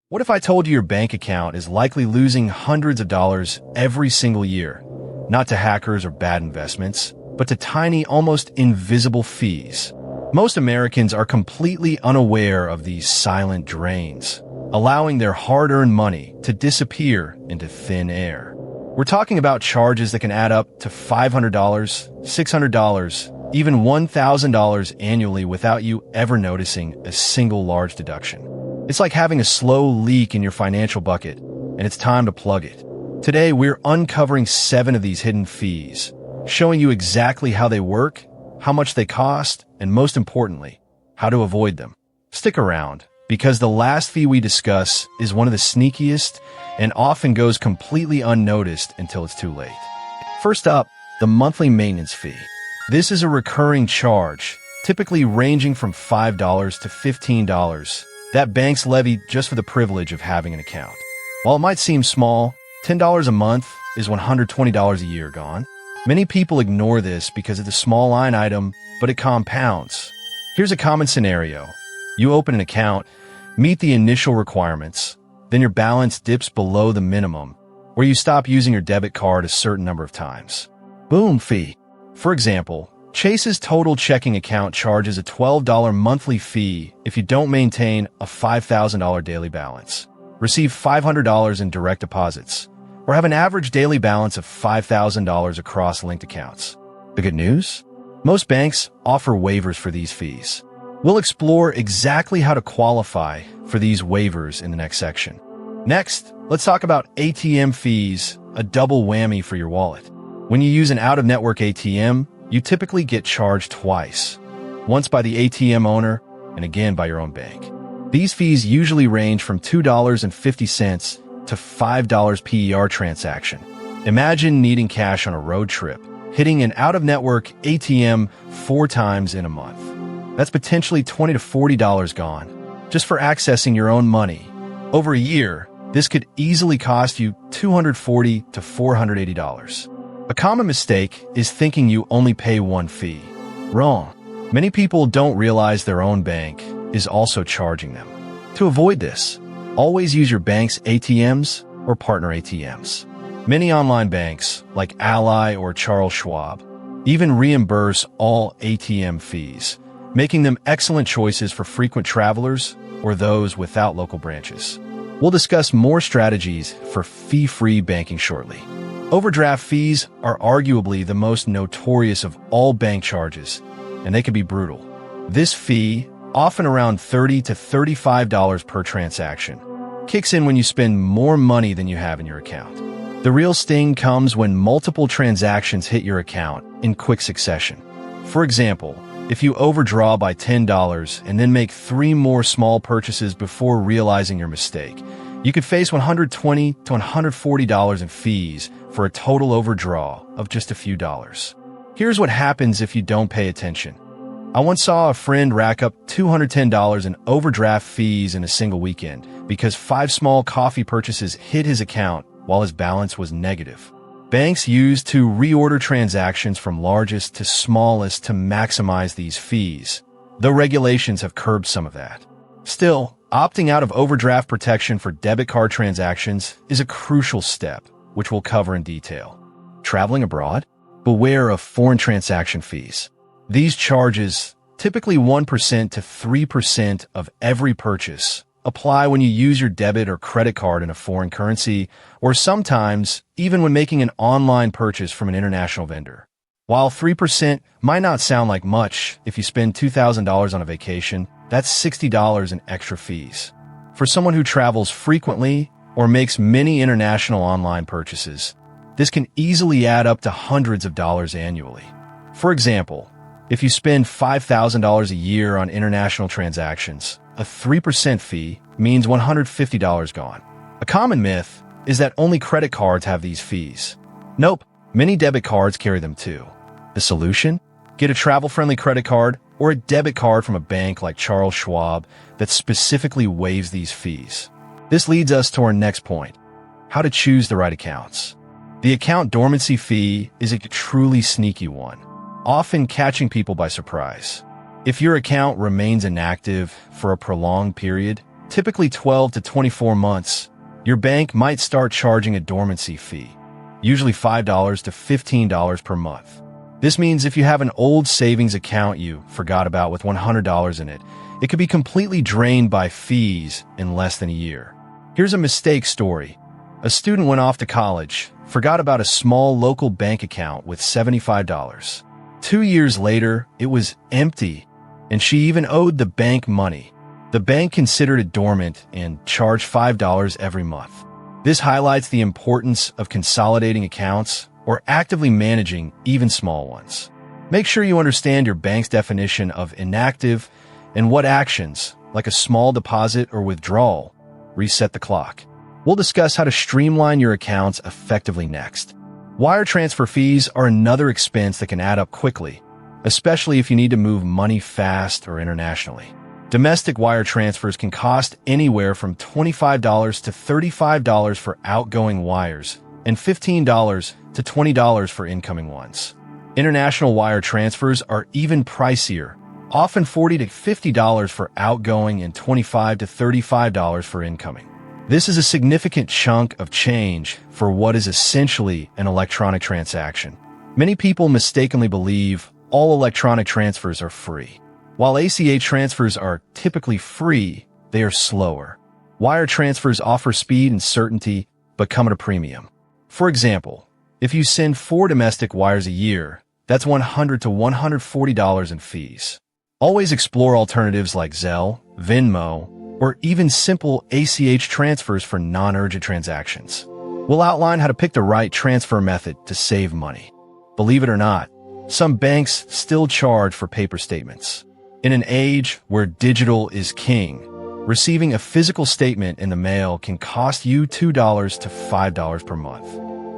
What if I told you your bank account is likely losing hundreds of dollars every single year? Not to hackers or bad investments, but to tiny, almost invisible fees. Most Americans are completely unaware of these silent drains, allowing their hard-earned money to disappear into thin air. We're talking about charges that can add up to $500, $600, even $1,000 annually without you ever noticing a single large deduction. It's like having a slow leak in your financial bucket, and it's time to plug it. Today, we're uncovering 7 of these hidden fees, showing you exactly how they work, how much they cost, and most importantly, how to avoid them. Stick around, because the last fee we discuss is one of the sneakiest and often goes completely unnoticed until it's too late. First up, the monthly maintenance fee. This is a recurring charge, typically ranging from $5 to $15, that banks levy just for the privilege of having an account. While it might seem small, $10 a month is $120 a year gone. Many people ignore this because it's a small line item, but it compounds. Here's a common scenario. You open an account, meet the initial requirements, then your balance dips below the minimum, or you stop using your debit card a certain number of times. Boom, fee. For example, Chase's total checking account charges a $12 monthly fee if you don't maintain a $5,000 daily balance, receive $500 in direct deposits, or have an average daily balance of $5,000 across linked accounts. The good news? Most banks offer waivers for these fees. We'll explore exactly how to qualify for these waivers in the next section. Next, let's talk about ATM fees, a double whammy for your wallet. When you use an out-of-network ATM, you typically get charged twice, once by the ATM owner and again by your own bank. These fees usually range from $2.50 to $5 per transaction. Imagine needing cash on a road trip, hitting an out-of-network ATM 4 times in a month. That's potentially $20 to $40 gone, just for accessing your own money. Over a year, this could easily cost you $240 to $480. A common mistake is thinking you only pay one fee. Wrong. Many people don't realize their own bank is also charging them. To avoid this, always use your bank's ATMs or partner ATMs. Many online banks, like Ally or Charles Schwab, even reimburse all ATM fees, making them excellent choices for frequent travelers or those without local branches. We'll discuss more strategies for fee-free banking shortly. Overdraft fees are arguably the most notorious of all bank charges, and they can be brutal. This fee, often around $30 to $35 per transaction, kicks in when you spend more money than you have in your account. The real sting comes when multiple transactions hit your account in quick succession. For example, if you overdraw by $10 and then make 3 more small purchases before realizing your mistake, you could face $120 to $140 in fees for a total overdraw of just a few dollars. Here's what happens if you don't pay attention. I once saw a friend rack up $210 in overdraft fees in a single weekend because 5 small coffee purchases hit his account while his balance was negative. Banks use to reorder transactions from largest to smallest to maximize these fees, though regulations have curbed some of that. Still, opting out of overdraft protection for debit card transactions is a crucial step, which we'll cover in detail. Traveling abroad? Beware of foreign transaction fees. These charges, typically 1% to 3% of every purchase, apply when you use your debit or credit card in a foreign currency, or sometimes even when making an online purchase from an international vendor. While 3% might not sound like much if you spend $2,000 on a vacation, that's $60 in extra fees. For someone who travels frequently or makes many international online purchases, this can easily add up to hundreds of dollars annually. For example, if you spend $5,000 a year on international transactions, a 3% fee means $150 gone. A common myth is that only credit cards have these fees. Nope, many debit cards carry them too. The solution? Get a travel-friendly credit card or a debit card from a bank like Charles Schwab that specifically waives these fees. This leads us to our next point, how to choose the right accounts. The account dormancy fee is a truly sneaky one, often catching people by surprise. If your account remains inactive for a prolonged period, typically 12 to 24 months, your bank might start charging a dormancy fee, usually $5 to $15 per month. This means if you have an old savings account you forgot about with $100 in it, it could be completely drained by fees in less than a year. Here's a mistake story. A student went off to college, forgot about a small local bank account with $75. 2 years later, it was empty, and she even owed the bank money. The bank considered it dormant and charged $5 every month. This highlights the importance of consolidating accounts or actively managing even small ones. Make sure you understand your bank's definition of inactive and what actions, like a small deposit or withdrawal, reset the clock. We'll discuss how to streamline your accounts effectively next. Wire transfer fees are another expense that can add up quickly, especially if you need to move money fast or internationally. Domestic wire transfers can cost anywhere from $25 to $35 for outgoing wires and $15 to $20 for incoming ones. International wire transfers are even pricier, often $40 to $50 for outgoing and $25 to $35 for incoming. This is a significant chunk of change for what is essentially an electronic transaction. Many people mistakenly believe all electronic transfers are free. While ACH transfers are typically free, they are slower. Wire transfers offer speed and certainty, but come at a premium. For example, if you send 4 domestic wires a year, that's $100 to $140 in fees. Always explore alternatives like Zelle, Venmo, or even simple ACH transfers for non-urgent transactions. We'll outline how to pick the right transfer method to save money. Believe it or not, some banks still charge for paper statements. In an age where digital is king, receiving a physical statement in the mail can cost you $2 to $5 per month.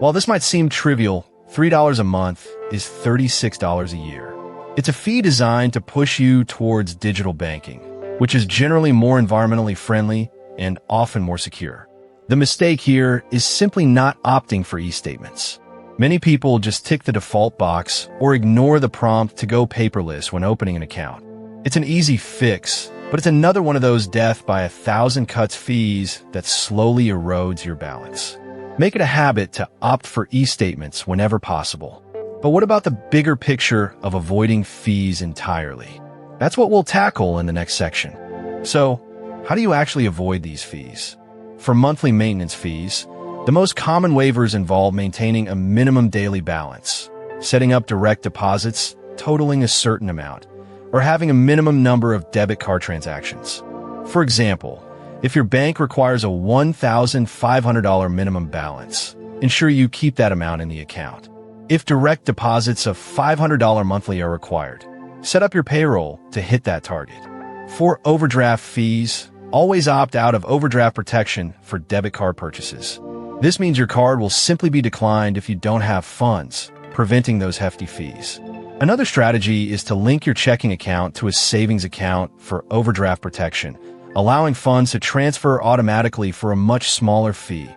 While this might seem trivial, $3 a month is $36 a year. It's a fee designed to push you towards digital banking, which is generally more environmentally friendly and often more secure. The mistake here is simply not opting for e-statements. Many people just tick the default box or ignore the prompt to go paperless when opening an account. It's an easy fix, but it's another one of those death by 1,000 cuts fees that slowly erodes your balance. Make it a habit to opt for e-statements whenever possible. But what about the bigger picture of avoiding fees entirely? That's what we'll tackle in the next section. So, how do you actually avoid these fees? For monthly maintenance fees, the most common waivers involve maintaining a minimum daily balance, setting up direct deposits totaling a certain amount, or having a minimum number of debit card transactions. For example, if your bank requires a $1,500 minimum balance, ensure you keep that amount in the account. If direct deposits of $500 monthly are required, set up your payroll to hit that target. For overdraft fees, always opt out of overdraft protection for debit card purchases. This means your card will simply be declined if you don't have funds, preventing those hefty fees. Another strategy is to link your checking account to a savings account for overdraft protection, allowing funds to transfer automatically for a much smaller fee,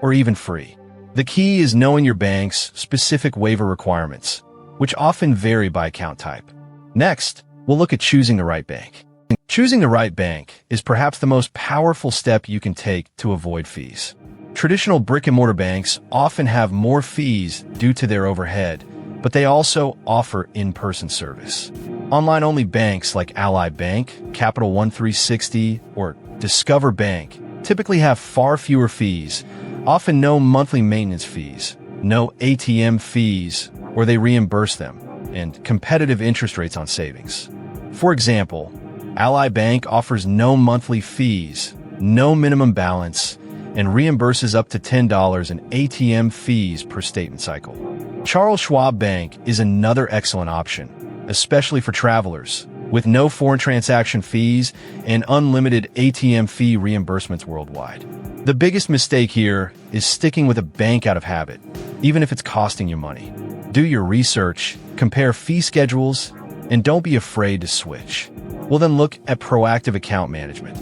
or even free. The key is knowing your bank's specific waiver requirements, which often vary by account type. Next, we'll look at choosing the right bank. Choosing the right bank is perhaps the most powerful step you can take to avoid fees. Traditional brick-and-mortar banks often have more fees due to their overhead, but they also offer in-person service. Online-only banks like Ally Bank, Capital One 360, or Discover Bank typically have far fewer fees, often no monthly maintenance fees, no ATM fees, or they reimburse them, and competitive interest rates on savings. For example, Ally Bank offers no monthly fees, no minimum balance, and reimburses up to $10 in ATM fees per statement cycle. Charles Schwab Bank is another excellent option, especially for travelers, with no foreign transaction fees and unlimited ATM fee reimbursements worldwide. The biggest mistake here is sticking with a bank out of habit, even if it's costing you money. Do your research, compare fee schedules, and don't be afraid to switch. We'll then look at proactive account management.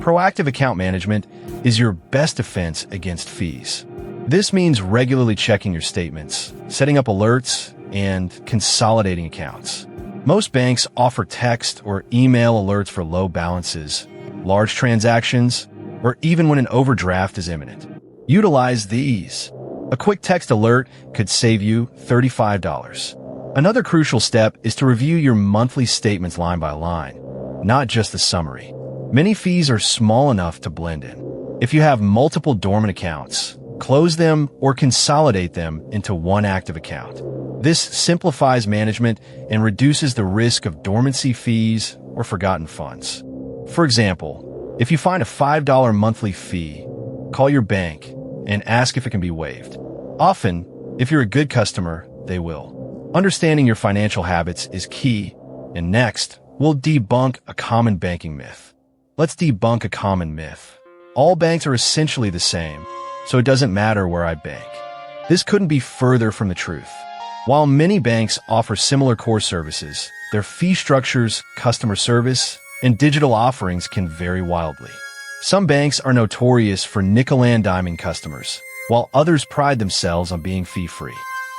Proactive account management is your best defense against fees. This means regularly checking your statements, setting up alerts, and consolidating accounts. Most banks offer text or email alerts for low balances, large transactions, or even when an overdraft is imminent. Utilize these. A quick text alert could save you $35. Another crucial step is to review your monthly statements line by line, not just the summary. Many fees are small enough to blend in. If you have multiple dormant accounts, close them or consolidate them into one active account. This simplifies management and reduces the risk of dormancy fees or forgotten funds. For example, if you find a $5 monthly fee, call your bank and ask if it can be waived. Often, if you're a good customer, they will. Understanding your financial habits is key, and next, we'll debunk a common banking myth. Let's debunk a common myth. All banks are essentially the same, so it doesn't matter where I bank. This couldn't be further from the truth. While many banks offer similar core services, their fee structures, customer service, and digital offerings can vary wildly. Some banks are notorious for nickel-and-diming customers, while others pride themselves on being fee-free.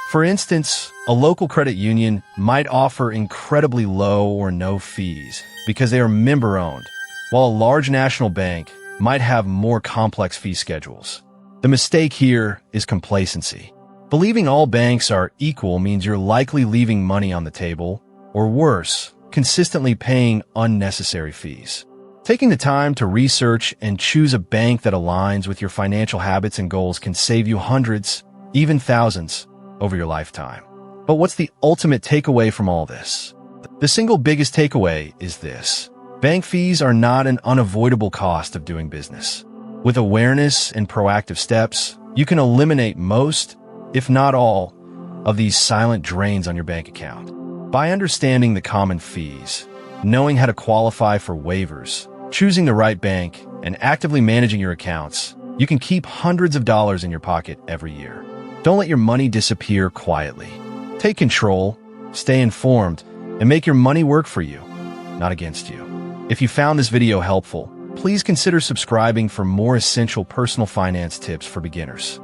For instance, a local credit union might offer incredibly low or no fees because they are member-owned, while a large national bank might have more complex fee schedules. The mistake here is complacency. Believing all banks are equal means you're likely leaving money on the table, or worse, consistently paying unnecessary fees. Taking the time to research and choose a bank that aligns with your financial habits and goals can save you hundreds, even thousands, over your lifetime. But what's the ultimate takeaway from all this? The single biggest takeaway is this: bank fees are not an unavoidable cost of doing business. With awareness and proactive steps, you can eliminate most, if not all, of these silent drains on your bank account. By understanding the common fees, knowing how to qualify for waivers, choosing the right bank, and actively managing your accounts, you can keep hundreds of dollars in your pocket every year. Don't let your money disappear quietly. Take control, stay informed, and make your money work for you, not against you. If you found this video helpful, please consider subscribing for more essential personal finance tips for beginners.